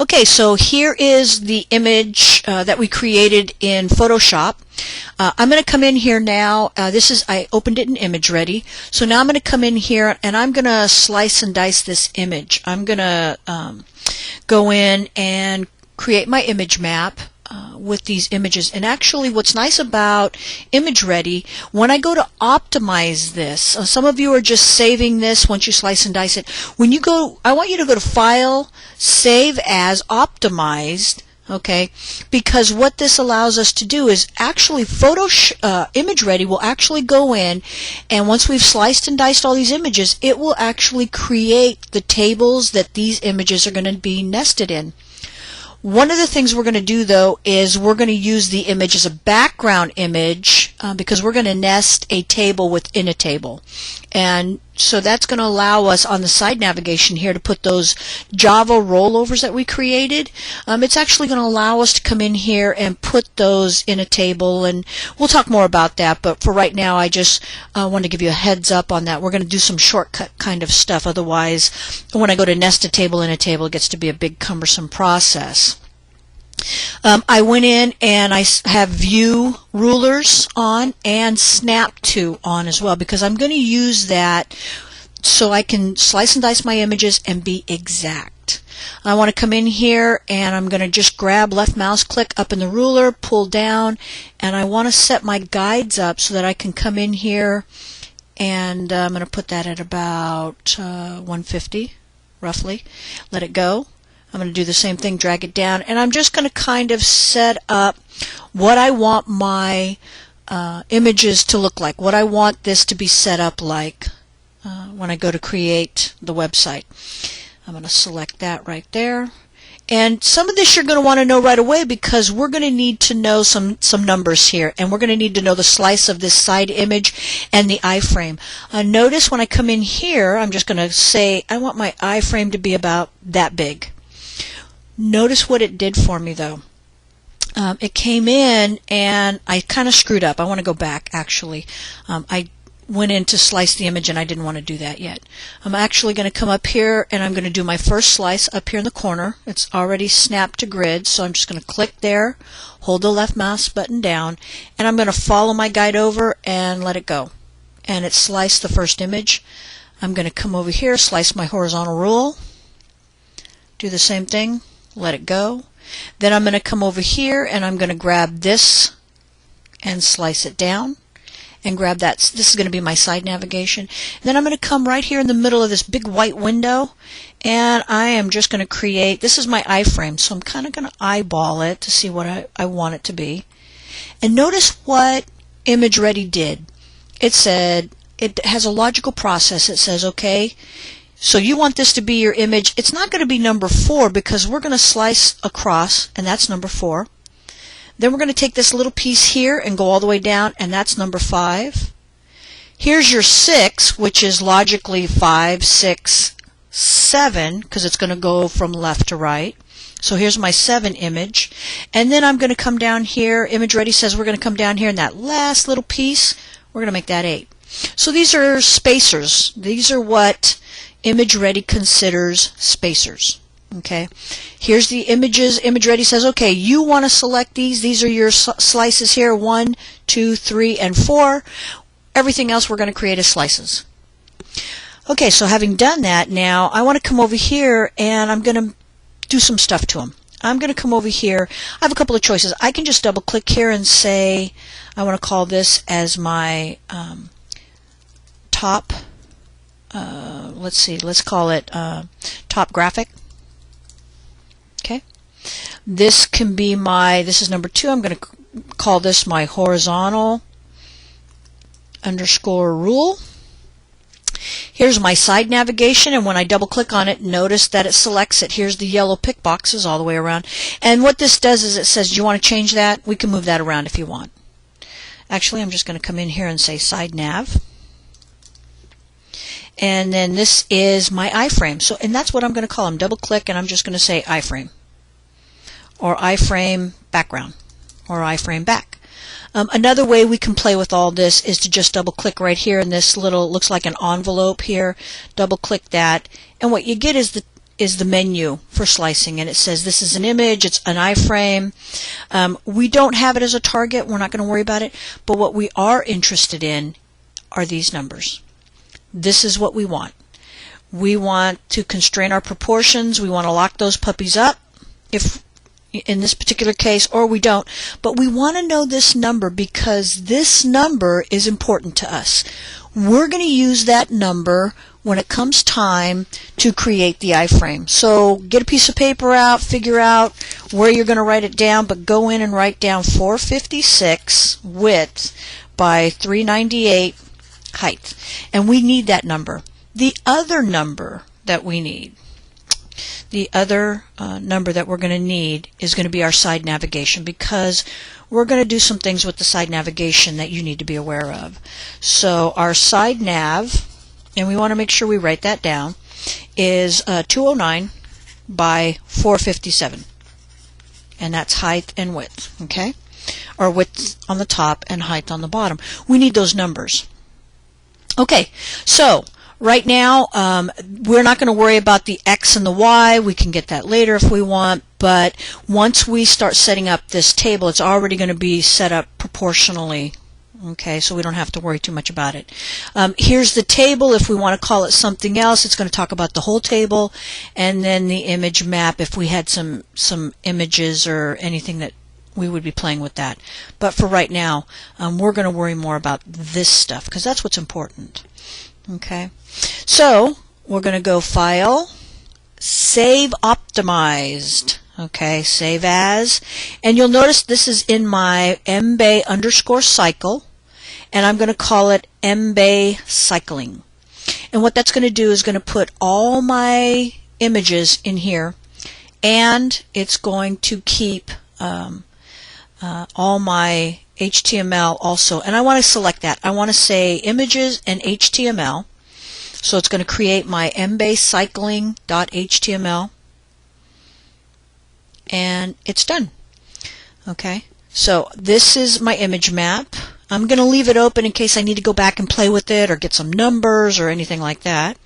Okay, so here is the image that we created in Photoshop. I'm going to come in here now. I opened it in ImageReady. So now I'm going to come in here and I'm going to slice and dice this image. I'm going to go in and create my image map with these images. And actually what's nice about ImageReady, when I go to optimize this, some of you are just saving this once you slice and dice it. When you go, I want you to go to File, Save As, Optimized, okay, because what this allows us to do is actually ImageReady will actually go in, and once we've sliced and diced all these images, it will actually create the tables that these images are going to be nested in. One of the things we're going to do, though, is we're going to use the image as a background image because we're going to nest a table within a table. And so that's going to allow us on the side navigation here to put those Java rollovers that we created. It's actually going to allow us to come in here and put those in a table, and we'll talk more about that, but for right now I just want to give you a heads up on that. We're going to do some shortcut kind of stuff, otherwise when I go to nest a table in a table it gets to be a big cumbersome process. I went in and I have view rulers on and snap to on as well, because I'm going to use that so I can slice and dice my images and be exact. I want to come in here and I'm going to just grab left mouse click up in the ruler, pull down, and I want to set my guides up so that I can come in here, and I'm going to put that at about 150 roughly. Let it go. I'm going to do the same thing, drag it down, and I'm just going to kind of set up what I want my images to look like, what I want this to be set up like when I go to create the website. I'm going to select that right there. And some of this you're going to want to know right away, because we're going to need to know some numbers here, and we're going to need to know the slice of this side image and the iframe. Notice when I come in here, I'm just going to say I want my iframe to be about that big. Notice what it did for me, though. It came in and I kind of screwed up. I want to go back, actually. I went in to slice the image and I didn't want to do that yet. I'm actually going to come up here and I'm going to do my first slice up here in the corner. It's already snapped to grid, so I'm just going to click there, hold the left mouse button down, and I'm going to follow my guide over and let it go. And it sliced the first image. I'm going to come over here, slice my horizontal rule, do the same thing, let it go. Then I'm going to come over here and I'm going to grab this and slice it down and grab that. This is going to be my side navigation. Then I'm going to come right here in the middle of this big white window, and I am just going to create, this is my iframe, so I'm kind of going to eyeball it to see what I want it to be. And notice what ImageReady did. It said, it has a logical process. It says, okay, so you want this to be your image. It's not going to be number 4 because we're going to slice across, and that's number 4. Then we're going to take this little piece here and go all the way down, and that's number 5. Here's your 6, which is logically 5, 6, 7, because it's going to go from left to right. So here's my 7 image. And then I'm going to come down here. ImageReady says we're going to come down here, and that last little piece, we're going to make that 8. So these are spacers. These are what ImageReady considers spacers. Okay, here's the images. ImageReady says, okay, you want to select these. These are your slices here, 1, 2, 3, and 4. Everything else we're going to create as slices. Okay, so having done that, now I want to come over here and I'm going to do some stuff to them. I'm going to come over here. I have a couple of choices. I can just double click here and say I want to call this as my top, let's see, let's call it top graphic. Okay, this can be my, this is number 2. I'm going to call this my horizontal underscore rule. Here's my side navigation, and when I double click on it, notice that it selects it. Here's the yellow pick boxes all the way around. And what this does is it says, do you want to change that? We can move that around if you want. Actually, I'm just going to come in here and say side nav. And then this is my iframe. So, and that's what I'm going to call them. Double click and I'm just going to say iframe, or iframe background, or iframe back. Another way we can play with all this is to just double click right here in this little, looks like an envelope here. Double click that, and what you get is is the menu for slicing, and it says this is an image, it's an iframe. We don't have it as a target, we're not going to worry about it, but what we are interested in are these numbers. This is what we want. We want to constrain our proportions, we want to lock those puppies up, if in this particular case, or we don't, but we want to know this number because this number is important to us. We're going to use that number when it comes time to create the iframe. So get a piece of paper out, figure out where you're going to write it down, but go in and write down 456 width by 398 height. And we need that number. The other number that we need, number that we're going to need is going to be our side navigation, because we're going to do some things with the side navigation that you need to be aware of. So our side nav, and we want to make sure we write that down, is 209 by 457. And that's height and width, okay? Or width on the top and height on the bottom. We need those numbers. Okay, so right now, we're not going to worry about the X and the Y. We can get that later if we want, but once we start setting up this table, it's already going to be set up proportionally. Okay, so we don't have to worry too much about it. Here's the table. If we want to call it something else, it's going to talk about the whole table, and then the image map if we had some images or anything that we would be playing with that. But for right now, we're going to worry more about this stuff because that's what's important. Okay, so we're going to go File, Save Optimized. Okay, Save As, and you'll notice this is in my mbay_cycle, and I'm going to call it mbay cycling. And what that's going to do is going to put all my images in here, and it's going to keep all my HTML also. And I want to select that. I want to say images and HTML. So it's going to create my mbay_cycling.html, and it's done. Okay, so this is my image map. I'm going to leave it open in case I need to go back and play with it or get some numbers or anything like that.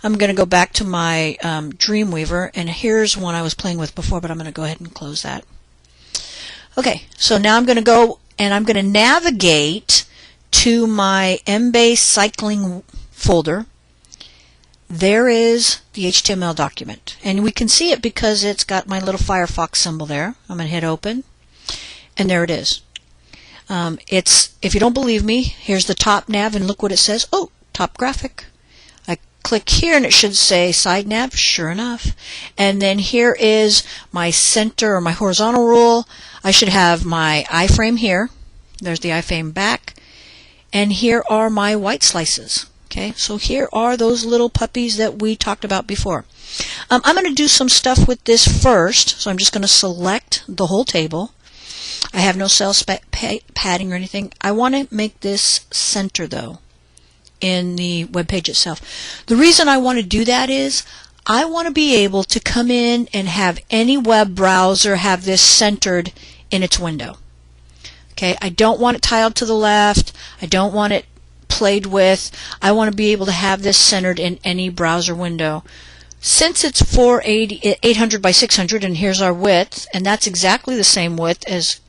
I'm going to go back to my Dreamweaver, and here's one I was playing with before, but I'm going to go ahead and close that. Okay, so now I'm going to go and I'm going to navigate to my mbay cycling folder. There is the HTML document, and we can see it because it's got my little Firefox symbol there. I'm going to hit open, and there it is. If you don't believe me, here's the top nav, and look what it says. Oh, top graphic. I click here, and it should say side nav, sure enough. And then here is my center or my horizontal rule. I should have my iframe here. There's the iframe back, and here are my white slices. Okay, so here are those little puppies that we talked about before. I'm going to do some stuff with this first, so I'm just going to select the whole table. I have no cell padding or anything. I want to make this center, though, in the web page itself. The reason I want to do that is I want to be able to come in and have any web browser have this centered in its window. Okay, I don't want it tiled to the left. I don't want it played with. I want to be able to have this centered in any browser window. Since it's 800 by 600, and here's our width, and that's exactly the same width as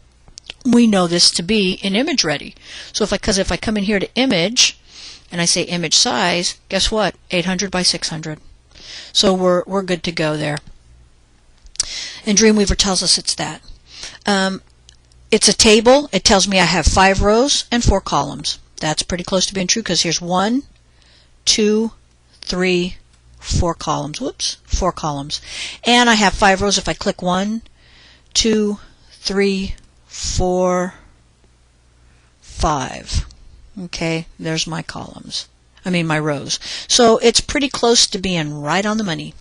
we know this to be in ImageReady. So if I come in here to image and I say image size, guess what? 800 by 600. So we're good to go there. And Dreamweaver tells us it's that. It's a table. It tells me I have 5 rows and 4 columns. That's pretty close to being true because here's 1, 2, 3, 4 columns. Whoops, 4 columns. And I have 5 rows. If I click 1, 2, 3, 4, 5. Okay, there's my columns. My rows. So it's pretty close to being right on the money.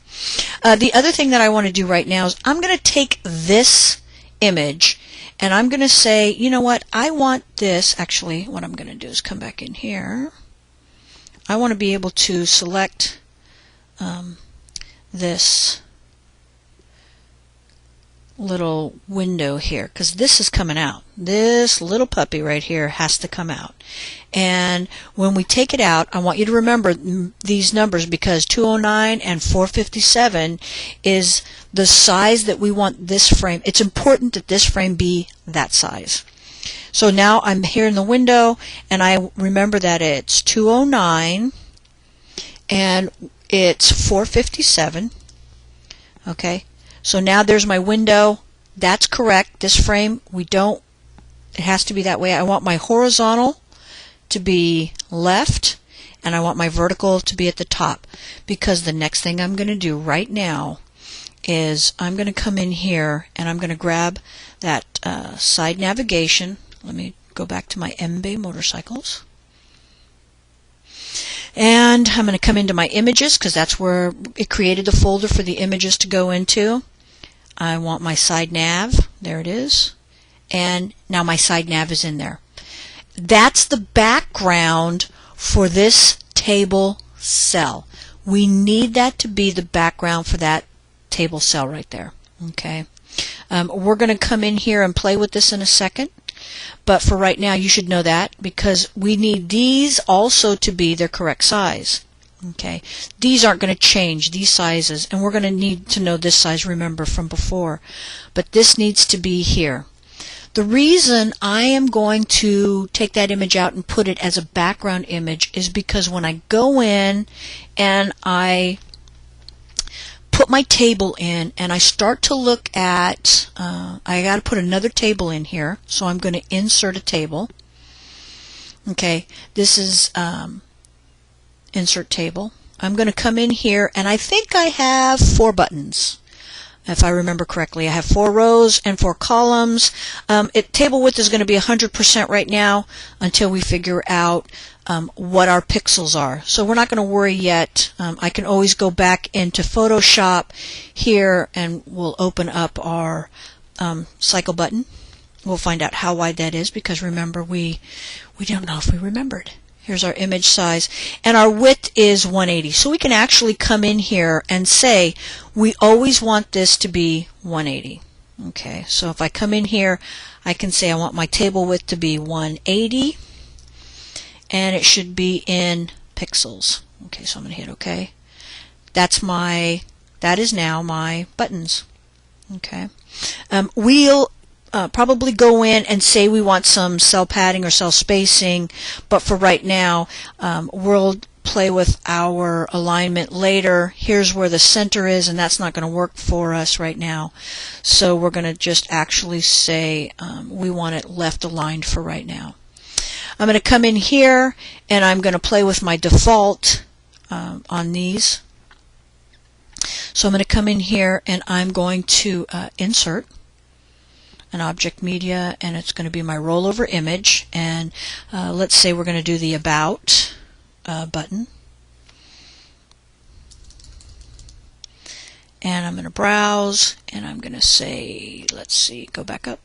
The other thing that I want to do right now is I'm going to take this image and I'm going to say, you know what, I want this. Actually, what I'm going to do is come back in here. I want to be able to select this little window here, because this is coming out. This little puppy right here has to come out. And when we take it out, I want you to remember these numbers, because 209 and 457 is the size that we want this frame. It's important that this frame be that size. So now I'm here in the window, and I remember that it's 209 and it's 457. Okay, so now there's my window. That's correct. This frame, it has to be that way. I want my horizontal to be left, and I want my vertical to be at the top, because the next thing I'm going to do right now is I'm going to come in here and I'm going to grab that side navigation. Let me go back to my MB motorcycles. And I'm going to come into my images, because that's where it created the folder for the images to go into. I want my side nav. There it is. And now my side nav is in there. That's the background for this table cell. We need that to be the background for that table cell right there. Okay. We're going to come in here and play with this in a second. But for right now, you should know that, because we need these also to be their correct size. Okay, these aren't going to change, these sizes, and we're going to need to know this size, remember, from before. But this needs to be here. The reason I am going to take that image out and put it as a background image is because when I go in and I put my table in and I start to look at, I got to put another table in here, so I'm going to insert a table. Okay, this is insert table. I'm going to come in here, and I think I have 4 buttons, if I remember correctly. I have 4 rows and 4 columns. Table width is going to be 100% right now until we figure out what our pixels are. So we're not going to worry yet. I can always go back into Photoshop here, and we'll open up our cycle button. We'll find out how wide that is, because remember, we don't know if we remembered. Here's our image size, and our width is 180. So we can actually come in here and say we always want this to be 180. Okay, so if I come in here, I can say I want my table width to be 180, and it should be in pixels. Okay, so I'm going to hit OK. That is now my buttons. Okay, we'll probably go in and say we want some cell padding or cell spacing, but for right now, we'll play with our alignment later. Here's where the center is, and that's not going to work for us right now. So we're going to just actually say we want it left aligned for right now. I'm going to come in here, and I'm going to play with my default on these. So I'm going to come in here, and I'm going to insert an object media, and it's going to be my rollover image, and let's say we're going to do the about button, and I'm going to browse, and I'm going to say, let's see, go back up,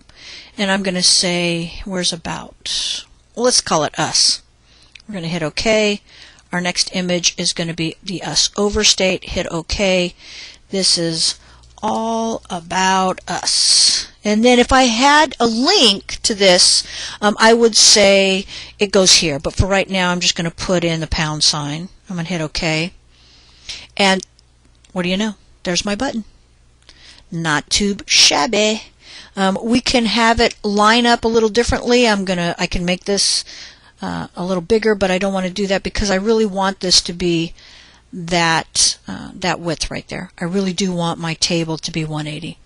and I'm going to say, where's about? Well, let's call it us. We're going to hit OK. Our next image is going to be the us overstate. Hit OK. This is all about us. And then if I had a link to this, I would say it goes here. But for right now, I'm just going to put in the pound sign. I'm going to hit OK. And what do you know? There's my button. Not too shabby. We can have it line up a little differently. I can make this a little bigger, but I don't want to do that because I really want this to be that width right there. I really do want my table to be 180.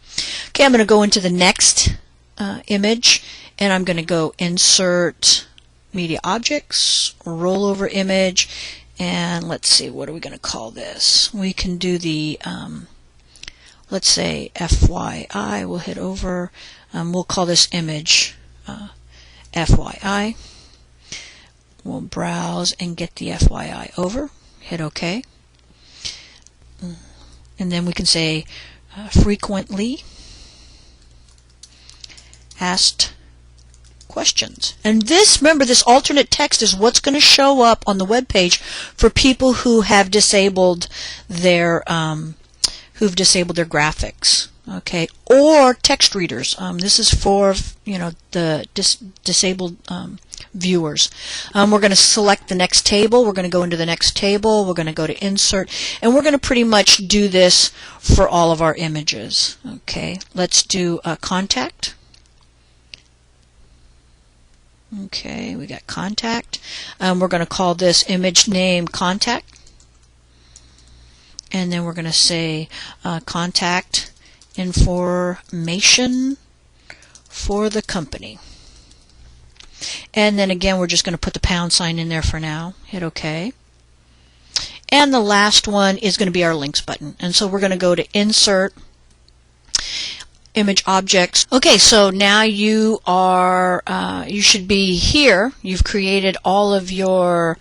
Okay, I'm going to go into the next image, and I'm going to go Insert Media Objects, Rollover Image, and let's see, what are we going to call this? We can do the, let's say FYI. We'll hit over. We'll call this image FYI. We'll browse and get the FYI over. Hit OK. And then we can say frequently asked questions. And this, remember, this alternate text is what's going to show up on the web page for people who have disabled their graphics. okay, or text readers. This is for, you know, the disabled viewers. We're going to select the next table. We're going to go into the next table. We're going to go to insert, and we're going to pretty much do this for all of our images. Okay, let's do contact. Okay, we got contact. We're going to call this image name contact. And then we're going to say contact information for the company. And then again, we're just going to put the pound sign in there for now. Hit OK. And the last one is going to be our links button. And so we're going to go to insert, image objects. Okay, so now you are, you should be here. You've created all of your,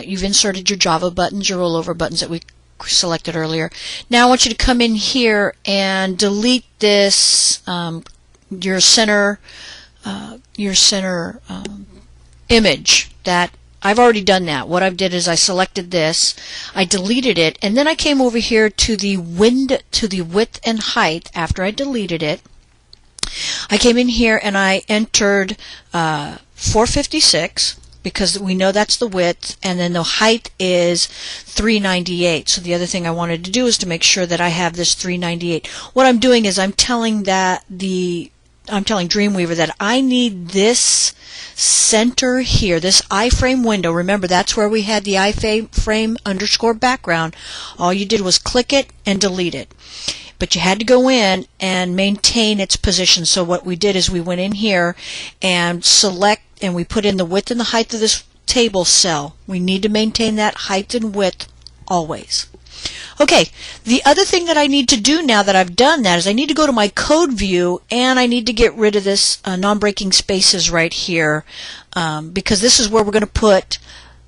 you've inserted your Java buttons, your rollover buttons that we selected earlier. Now I want you to come in here and delete this, your center image. That I've already done that. What I've did is I selected this, I deleted it, and then I came over here to the width and height. After I deleted it, I came in here and I entered 456 because we know that's the width, and then the height is 398. So the other thing I wanted to do is to make sure that I have this 398. What I'm doing is I'm telling Dreamweaver that I need this center here, this iframe window. Remember, that's where we had the iframe underscore background. All you did was click it and delete it. But you had to go in and maintain its position. So what we did is we went in here and select, and we put in the width and the height of this table cell. We need to maintain that height and width always. Okay, the other thing that I need to do now that I've done that is I need to go to my code view, and I need to get rid of this non-breaking spaces right here, because this is where we're going to put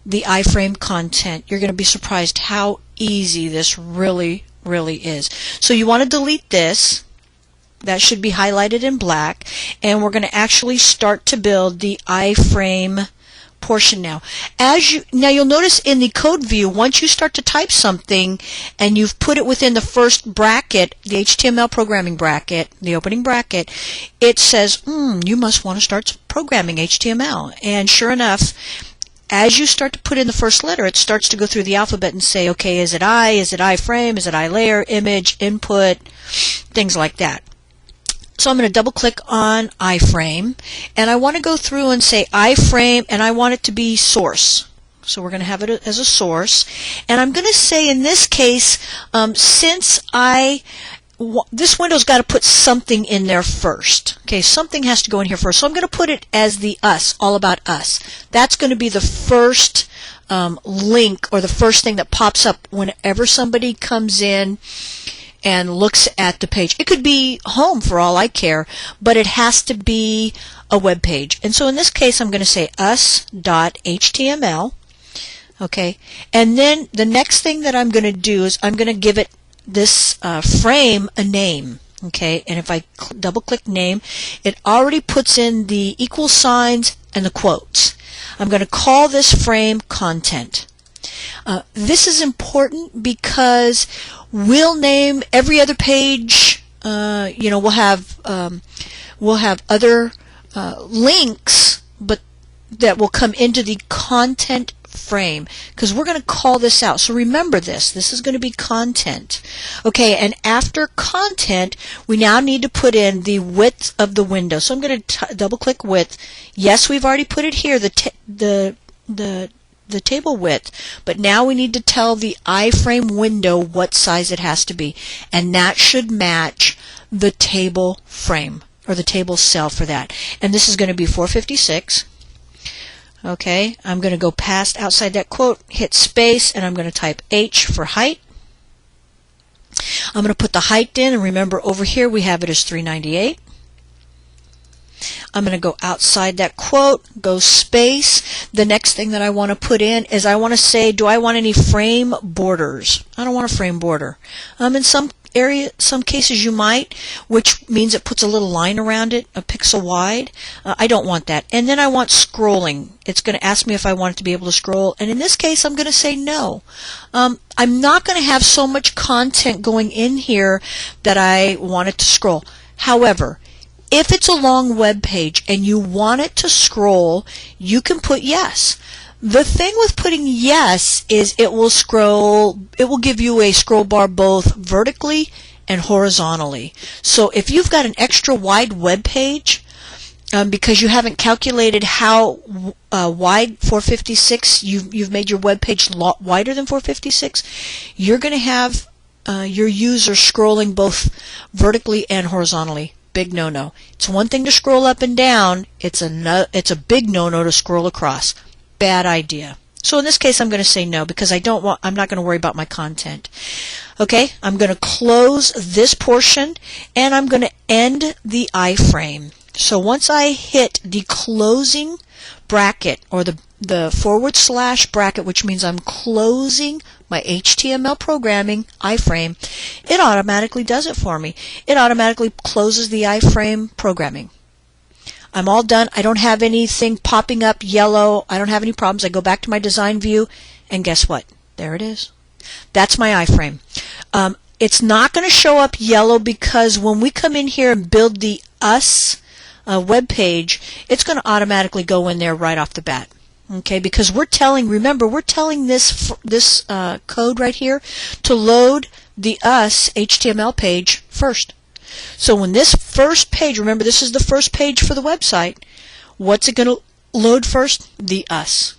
the iframe content. You're going to be surprised how easy this really is. So you want to delete this. That should be highlighted in black, and we're going to actually start to build the iframe portion now. Now you'll notice in the code view, once you start to type something and you've put it within the first bracket, the HTML programming bracket, the opening bracket, it says, you must want to start programming HTML. And sure enough, as you start to put in the first letter, it starts to go through the alphabet and say, okay, is it I, is it iframe, is it iLayer, image, input, things like that. So I'm going to double click on iframe, and I want to go through and say iframe, and I want it to be source. So we're going to have it as a source, and I'm going to say in this case, since this window's got to put something in there first. Okay, something has to go in here first. So I'm going to put it as the us, all about us. That's going to be the first link, or the first thing that pops up whenever somebody comes in and looks at the page. It could be home for all I care, but it has to be a web page. And so in this case, I'm going to say us.html. Okay, and then the next thing that I'm going to do is I'm going to give it this frame a name. Okay, and if I double click name, it already puts in the equal signs and the quotes. I'm going to call this frame content. This is important because we'll name every other page. We'll have other links, but that will come into the content frame, because we're going to call this out. So remember this. This is going to be content. Okay, and after content, we now need to put in the width of the window. So I'm going to double click width. Yes, we've already put it here, the table width, but now we need to tell the iframe window what size it has to be, and that should match the table frame, or the table cell for that. And this is going to be 456. Okay, I'm going to go past outside that quote, hit space, and I'm going to type H for height. I'm going to put the height in, and remember over here we have it as 398. I'm going to go outside that quote, go space. The next thing that I want to put in is I want to say, do I want any frame borders? I don't want a frame border. In some some cases you might, which means it puts a little line around it, a pixel wide. I don't want that. And then I want scrolling. It's going to ask me if I want it to be able to scroll, and in this case I'm going to say no. I'm not going to have so much content going in here that I want it to scroll. However, if it's a long web page and you want it to scroll, you can put yes. The thing with putting yes is it will scroll, it will give you a scroll bar both vertically and horizontally. So if you've got an extra wide web page, because you haven't calculated how wide 456, you've made your web page wider than 456, you're going to have your user scrolling both vertically and horizontally. Big no-no. It's one thing to scroll up and down. It's a big no-no to scroll across. Bad idea. So in this case, I'm going to say no because I'm not going to worry about my content. Okay, I'm going to close this portion and I'm going to end the iframe. So once I hit the closing bracket or the forward slash bracket, which means I'm closing my HTML programming iframe, it automatically does it for me. It automatically closes the iframe programming. I'm all done. I don't have anything popping up yellow. I don't have any problems. I go back to my design view, and guess what? There it is. That's my iframe. It's not going to show up yellow because when we come in here and build the us web page, it's going to automatically go in there right off the bat. Okay, because remember, we're telling this code right here to load the us HTML page first. So when this first page, remember this is the first page for the website, what's it going to load first? The us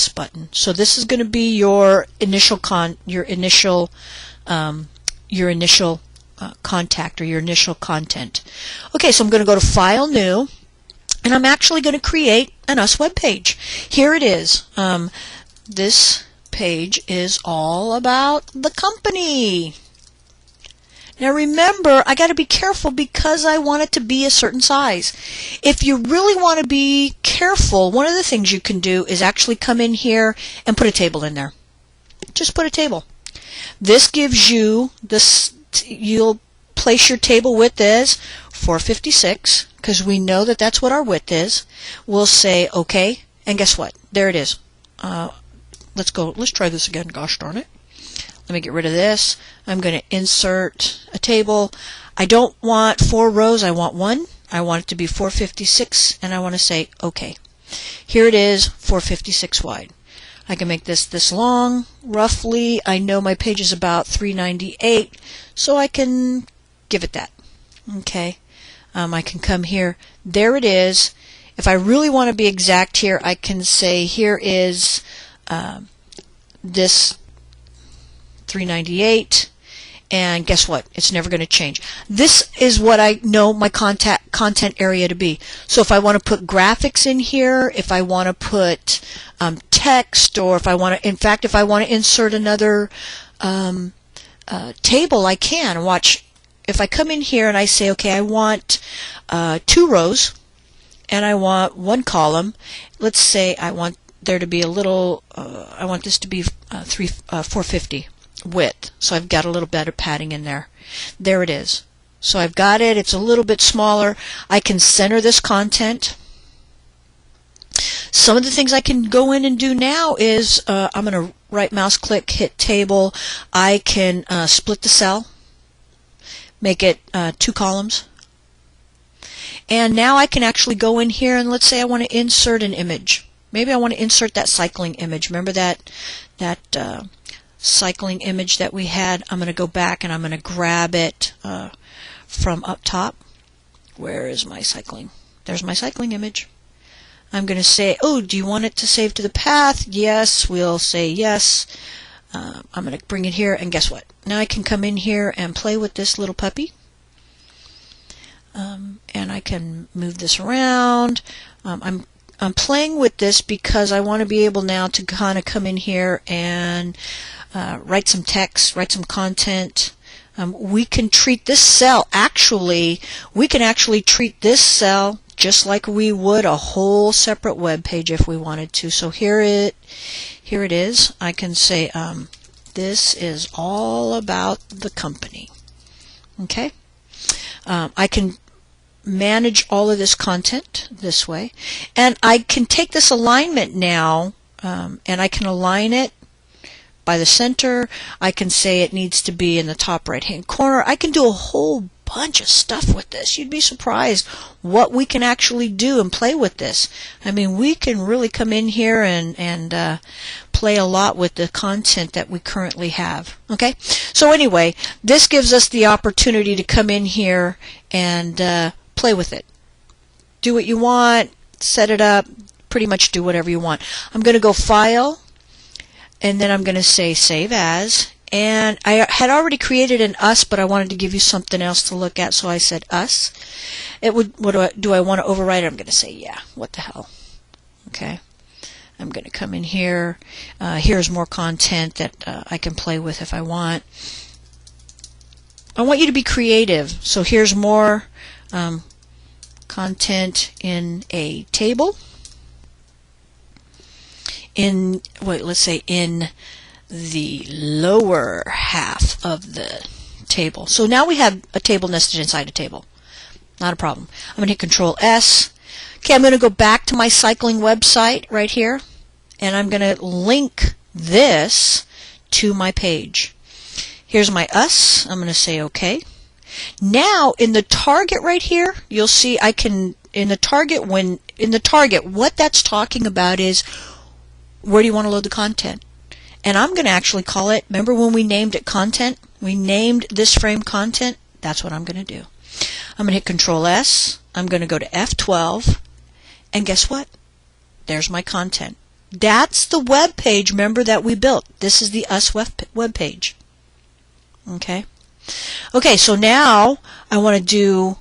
button. So this is going to be your initial contact or your initial content. Okay, so I'm going to go to File, New, and I'm actually going to create an us web page. Here it is. This page is all about the company. Now remember, I got to be careful because I want it to be a certain size. If you really want to be careful, one of the things you can do is actually come in here and put a table in there. Just put a table. This gives you this, you'll place your table width as 456 because we know that that's what our width is. We'll say OK, and guess what? There it is. Let's try this again. Gosh darn it. Let me get rid of this. I'm going to insert a table. I don't want 4 rows. I want 1. I want it to be 456, and I want to say OK. Here it is, 456 wide. I can make this long, roughly. I know my page is about 398, so I can give it that. Okay. I can come here. There it is. If I really want to be exact here, I can say here is this 398, and guess what? It's never going to change. This is what I know my content area to be. So if I want to put graphics in here, if I want to put text, or if I want to, in fact, if I want to insert another table, I can. Watch. If I come in here and I say, okay, I want 2 rows and I want 1 column. Let's say I want there to be a little. I want this to be 450. Width, so I've got a little better padding in there. There it is. So I've got it. It's a little bit smaller. I can center this content. Some of the things I can go in and do now is I'm going to right mouse click, hit table. I can split the cell, make it 2 columns, and now I can actually go in here and let's say I want to insert an image. Maybe I want to insert that cycling image. Remember that cycling image that we had? I'm going to go back and I'm going to grab it from up top. Where is my cycling? There's my cycling image. I'm going to say, oh, do you want it to save to the path? Yes, we'll say yes. I'm going to bring it here, and guess what? Now I can come in here and play with this little puppy. And I can move this around. I'm playing with this because I want to be able now to kind of come in here and write some text, write some content. We can treat this cell, we can actually treat this cell just like we would a whole separate web page if we wanted to. So here it is. I can say this is all about the company. Okay? I can manage all of this content this way, and I can take this alignment now and I can align it by the center. I can say it needs to be in the top right hand corner. I can do a whole bunch of stuff with this. You'd be surprised what we can actually do and play with this. I mean, we can really come in here and play a lot with the content that we currently have. Okay, so anyway, this gives us the opportunity to come in here and play with it. Do what you want, set it up, pretty much do whatever you want. I'm going to go File, and then I'm going to say Save As. And I had already created an us, but I wanted to give you something else to look at, so I said us. It would. Do I want to override it? I'm going to say yeah. What the hell? Okay. I'm going to come in here. Here's more content that I can play with if I want. I want you to be creative. So here's more content in a table. Let's say in the lower half of the table. So now we have a table nested inside a table. Not a problem. I'm going to hit Control S. Okay, I'm going to go back to my cycling website right here, and I'm going to link this to my page. Here's my us. I'm going to say OK. Now in the target right here, you'll see I can in the target what that's talking about is where do you want to load the content. And I'm going to actually call it, remember when we named it content? We named this frame content. That's what I'm going to do. I'm going to hit Control S. I'm going to go to F12. And guess what? There's my content. That's the web page, remember, that we built. This is the us web page. Okay? Okay, so now I want to do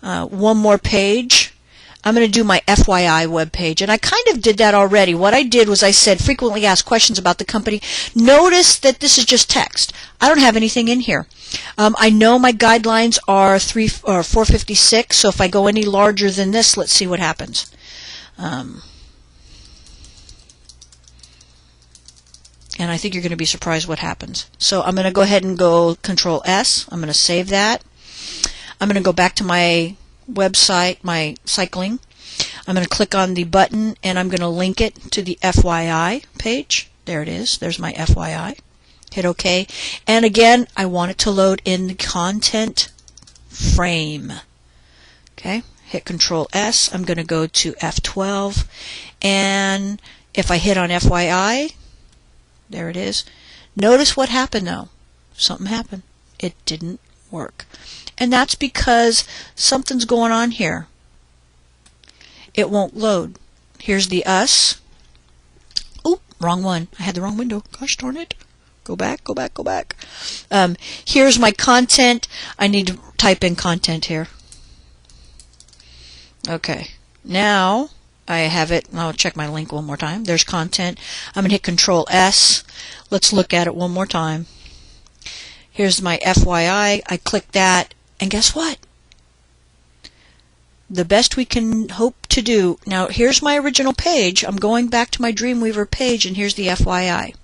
one more page. I'm going to do my FYI web page, and I kind of did that already. What I did was I said frequently asked questions about the company. Notice that this is just text. I don't have anything in here. I know my guidelines are 456, so if I go any larger than this, let's see what happens. And I think you're going to be surprised what happens. So I'm going to go ahead and go Control S. I'm going to save that. I'm going to go back to my website, my cycling. I'm going to click on the button and I'm going to link it to the FYI page. There it is. There's my FYI. Hit OK. And again, I want it to load in the content frame. Okay. Hit Control S. I'm going to go to F12. And if I hit on FYI, there it is. Notice what happened though. Something happened. It didn't work. And that's because something's going on here. It won't load. Here's the us. Oh, wrong one. I had the wrong window. Gosh darn it. Go back, go back, go back. Here's my content. I need to type in content here. Okay. Now I have it. I'll check my link one more time. There's content. I'm going to hit Control S. Let's look at it one more time. Here's my FYI. I click that. And guess what? The best we can hope to do. Now, here's my original page. I'm going back to my Dreamweaver page, and here's the FYI.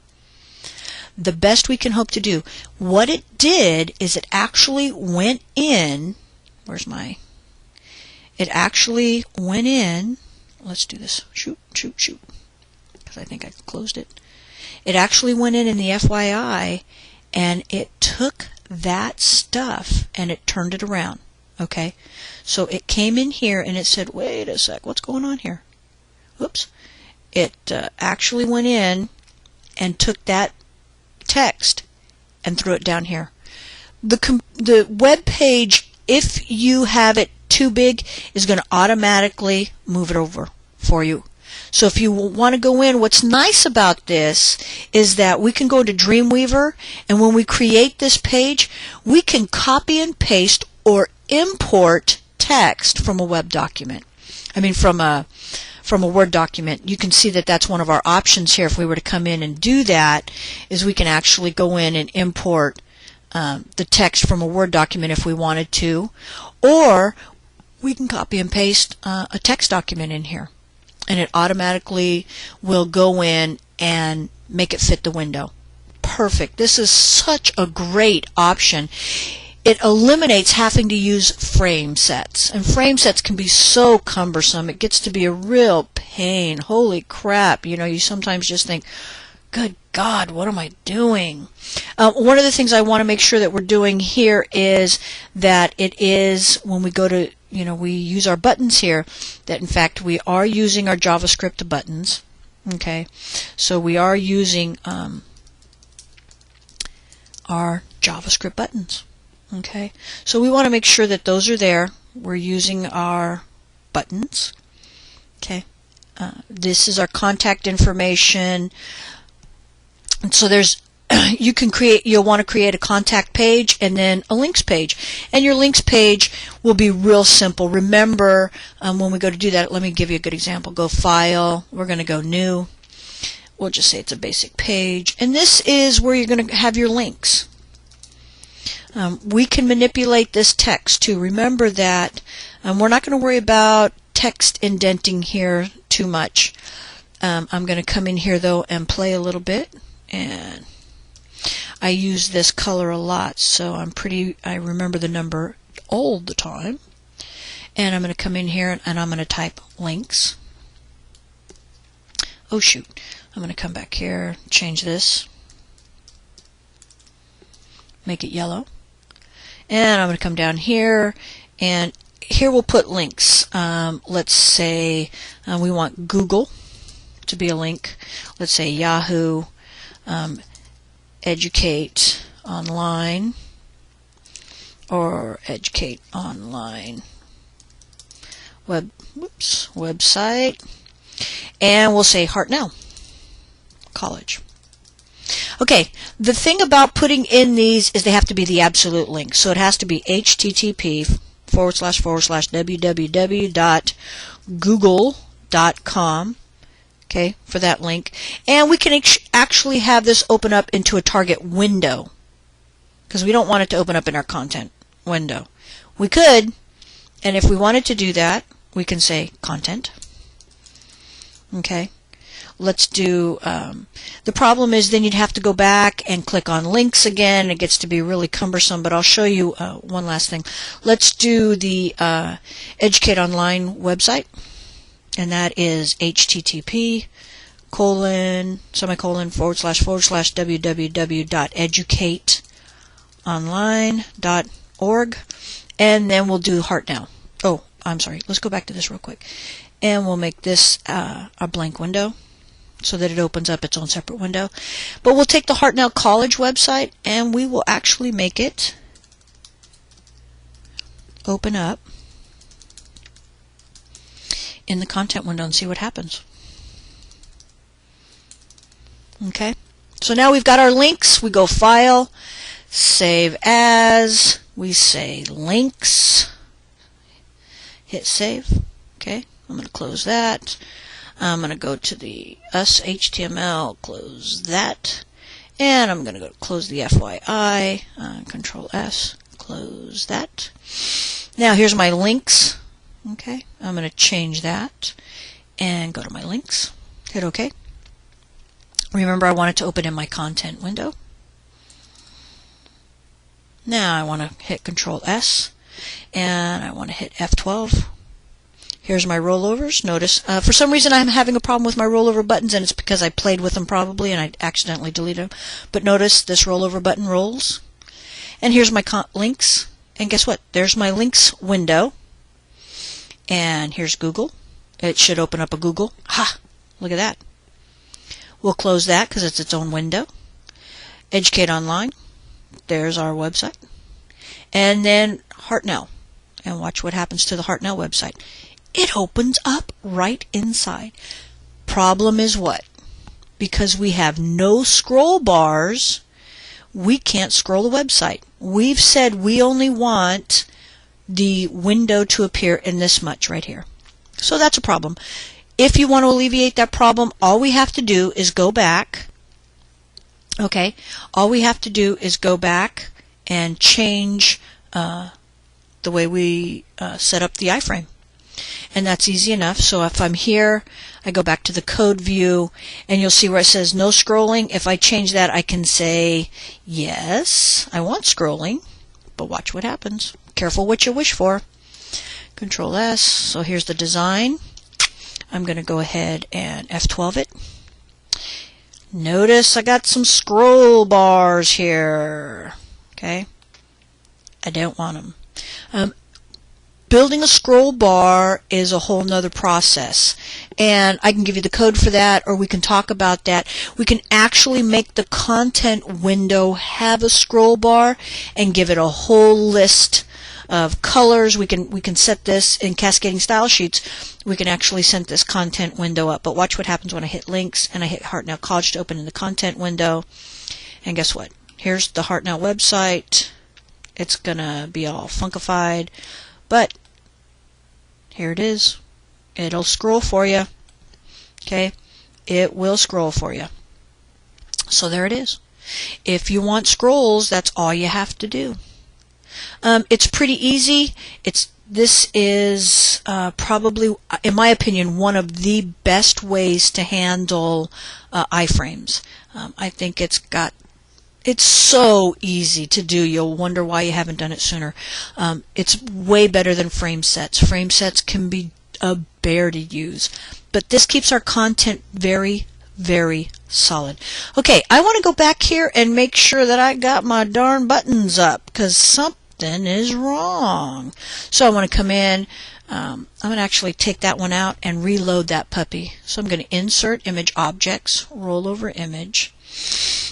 The best we can hope to do. What it did is it actually went in. Where's my? It actually went in. Let's do this. Shoot, shoot, shoot. Because I think I closed it. It actually went in the FYI, and it took that stuff and it turned it around. Okay, so it came in here and it said, wait a sec, what's going on here? Whoops. It actually went in and took that text and threw it down here. The web page, if you have it too big, is going to automatically move it over for you. So if you want to go in, what's nice about this is that we can go to Dreamweaver, and when we create this page, we can copy and paste or import text from a web document. I mean from a Word document. You can see that that's one of our options here. If we were to come in and do that, is we can actually go in and import the text from a Word document if we wanted to, or we can copy and paste a text document in here. And it automatically will go in and make it fit the window. perfect. This is such a great option. It eliminates having to use frame sets. And frame sets can be so cumbersome. It gets to be a real pain. Holy crap. You know, you sometimes just think, good God, what am I doing? One of the things I want to make sure that we're doing here is that it is, when we go to, you know, we use our buttons here, that in fact we are using our JavaScript buttons. Okay, so we are using our JavaScript buttons. Okay, so we want to make sure that those are there. We're using our buttons. Okay, this is our contact information. And so there's, you'll want to create a contact page and then a links page. And your links page will be real simple. Remember, when we go to do that, let me give you a good example. Go File, we're going to go New. We'll just say it's a basic page. And this is where you're going to have your links. We can manipulate this text too. Remember that we're not going to worry about text indenting here too much. I'm going to come in here though and play a little bit. And I use this color a lot, so I remember the number all the time. And I'm going to come in here and I'm going to type links. Oh shoot, I'm going to come back here, change this, make it yellow. And I'm going to come down here, and here we'll put links. Let's say we want Google to be a link. Let's say Yahoo, Educate Online, or Educate Online website, and we'll say Hartnell College. Okay, the thing about putting in these is they have to be the absolute link. So it has to be http://www.google.com, okay, for that link. And we can actually have this open up into a target window, because we don't want it to open up in our content window. We could, and if we wanted to do that, we can say content. Okay. Let's do, the problem is then you'd have to go back and click on links again. It gets to be really cumbersome, but I'll show you one last thing. Let's do the Educate Online website, and that is http://www.educateonline.org, and then we'll do Hartnell. Oh, I'm sorry. Let's go back to this real quick. And we'll make this a blank window, so that it opens up its own separate window. But we'll take the Hartnell College website and we will actually make it open up in the content window and see what happens. Okay, so now we've got our links. We go File, Save As, we say Links, hit Save. Okay, I'm going to close that. I'm going to go to the HTML, close that, and I'm going to go close the FYI, Control S, close that. Now here's my links. Okay, I'm going to change that and go to my links, hit OK. Remember, I want it to open in my content window. Now I want to hit Control S and I want to hit F12. Here's my rollovers. Notice, for some reason I'm having a problem with my rollover buttons, and it's because I played with them probably and I accidentally deleted them. But notice this rollover button rolls. And here's my links. And guess what? There's my links window. And here's Google. It should open up a Google. Ha! Look at that. We'll close that because it's its own window. Educate Online. There's our website. And then Hartnell. And watch what happens to the Hartnell website. It opens up right inside. Problem is what? Because we have no scroll bars, we can't scroll the website. We've said we only want the window to appear in this much right here. So that's a problem. If you want to alleviate that problem, all we have to do is go back. Okay, all we have to do is go back and change the way we set up the iframe. and that's easy enough. So if I'm here, I go back to the code view, and you'll see where it says no scrolling. If I change that, I can say, yes, I want scrolling, but watch what happens. Careful what you wish for. Control S. So here's the design. I'm going to go ahead and F12 it. Notice I got some scroll bars here. Okay. I don't want them. Building a scroll bar is a whole nother process, and I can give you the code for that, or we can talk about that. We can actually make the content window have a scroll bar and give it a whole list of colors. We can set this in cascading style sheets. We can actually set this content window up. But watch what happens when I hit links and I hit Hartnell College to open in the content window. And guess what? Here's the Hartnell website. It's gonna be all funkified, but here it is. It'll scroll for you. Okay, it will scroll for you. So there it is. If you want scrolls, that's all you have to do. It's pretty easy. This is probably, in my opinion, one of the best ways to handle iframes. I think it's so easy to do. You'll wonder why you haven't done it sooner. It's way better than frame sets. Frame sets can be a bear to use, but this keeps our content very, very solid. Okay, I want to go back here and make sure that I got my darn buttons up, because something is wrong. So I want to come in. I'm going to actually take that one out and reload that puppy. So I'm going to insert image objects, roll over image.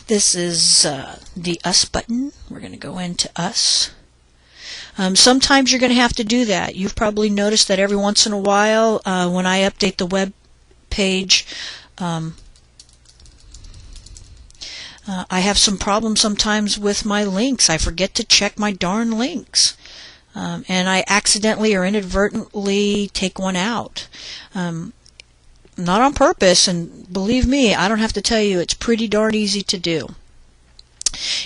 This is the us button. We're going to go into us. Sometimes you're going to have to do that. You've probably noticed that every once in a while when I update the web page, I have some problems sometimes with my links. I forget to check my darn links. And I accidentally or inadvertently take one out. Not on purpose, and believe me, I don't have to tell you, it's pretty darn easy to do.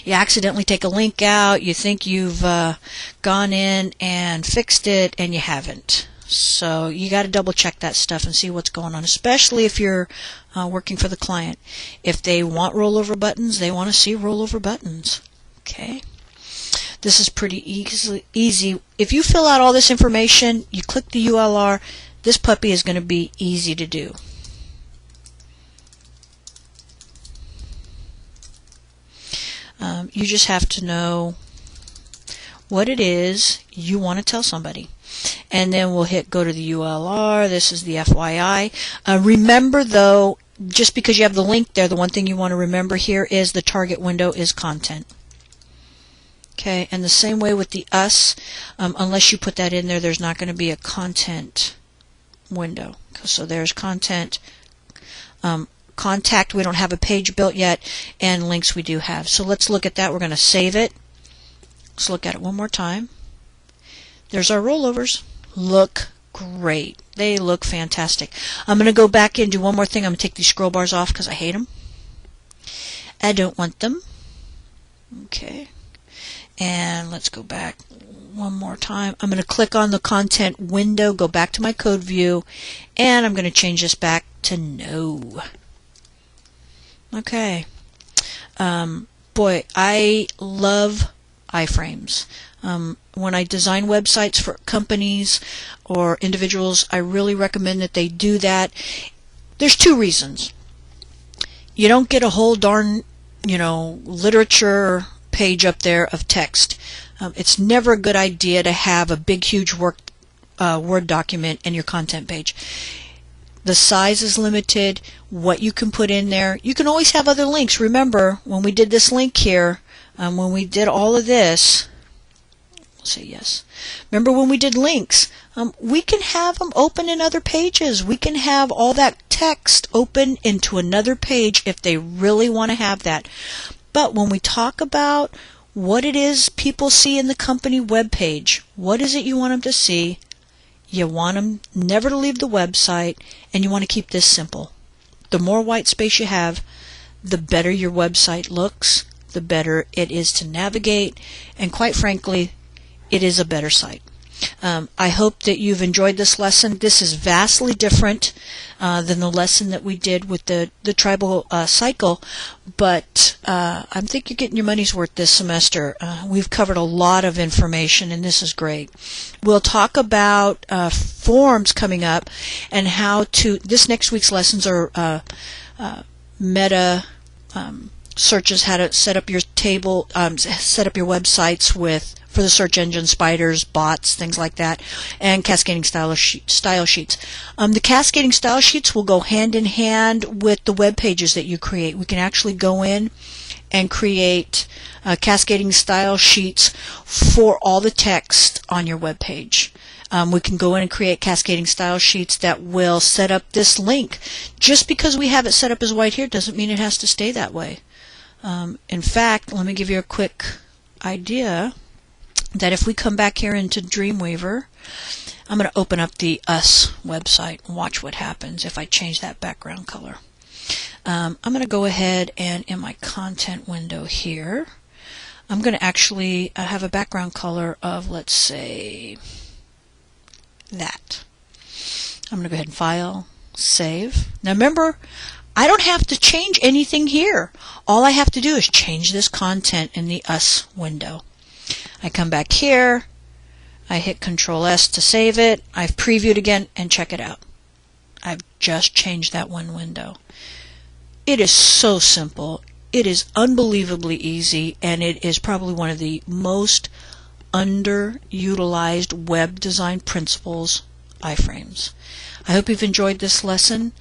You accidentally take a link out, you think you've gone in and fixed it, and you haven't. So you got to double check that stuff and see what's going on, especially if you're working for the client. If they want rollover buttons, they want to see rollover buttons. Okay. This is pretty easy. If you fill out all this information, you click the ULR, this puppy is going to be easy to do. You just have to know what it is you want to tell somebody. And then we'll hit go to the ULR. This is the FYI. Remember, though, just because you have the link there, the one thing you want to remember here is the target window is content. Okay, and the same way with the us, unless you put that in there, there's not going to be a content window. So there's content, contact, we don't have a page built yet, and links we do have. So let's look at that. We're going to save it. Let's look at it one more time. There's our rollovers. Look great. They look fantastic. I'm going to go back and do one more thing. I'm going to take these scroll bars off because I hate them. I don't want them. Okay. And let's go back one more time. I'm going to click on the content window, go back to my code view, and I'm going to change this back to no. Okay. Boy, I love iframes. When I design websites for companies or individuals, I really recommend that they do that. There's two reasons. You don't get a whole darn, literature page up there of text. It's never a good idea to have a big, huge Word document in your content page. The size is limited, what you can put in there. You can always have other links. Remember, when we did this link here, when we did all of this, we'll say yes. Remember when we did links, we can have them open in other pages. We can have all that text open into another page if they really want to have that. But when we talk about what it is people see in the company web page, what is it you want them to see? You want them never to leave the website, and you want to keep this simple. The more white space you have, the better your website looks, the better it is to navigate, and quite frankly, it is a better site. I hope that you've enjoyed this lesson. This is vastly different than the lesson that we did with the tribal cycle, but I think you're getting your money's worth this semester. We've covered a lot of information, and this is great. We'll talk about forms coming up and how to, this next week's lessons are meta searches, how to set up your table, set up your websites for the search engine, spiders, bots, things like that, and cascading style sheets. The cascading style sheets will go hand in hand with the web pages that you create. We can actually go in and create cascading style sheets for all the text on your web page. We can go in and create cascading style sheets that will set up this link. Just because we have it set up as white here doesn't mean it has to stay that way. In fact, let me give you a quick idea that if we come back here into Dreamweaver, I'm going to open up the US website and watch what happens if I change that background color. I'm going to go ahead and in my content window here, I'm going to actually have a background color of, let's say, that. I'm going to go ahead and File, Save. Now remember, I don't have to change anything here. All I have to do is change this content in the US window. I come back here, I hit Control S to save it, I've previewed again, and check it out. I've just changed that one window. It is so simple, it is unbelievably easy, and it is probably one of the most underutilized web design principles, iframes. I hope you've enjoyed this lesson.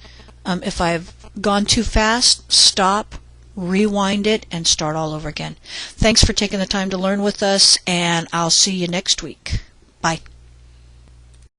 If I've gone too fast, stop, rewind it, and start all over again. Thanks for taking the time to learn with us, and I'll see you next week. Bye.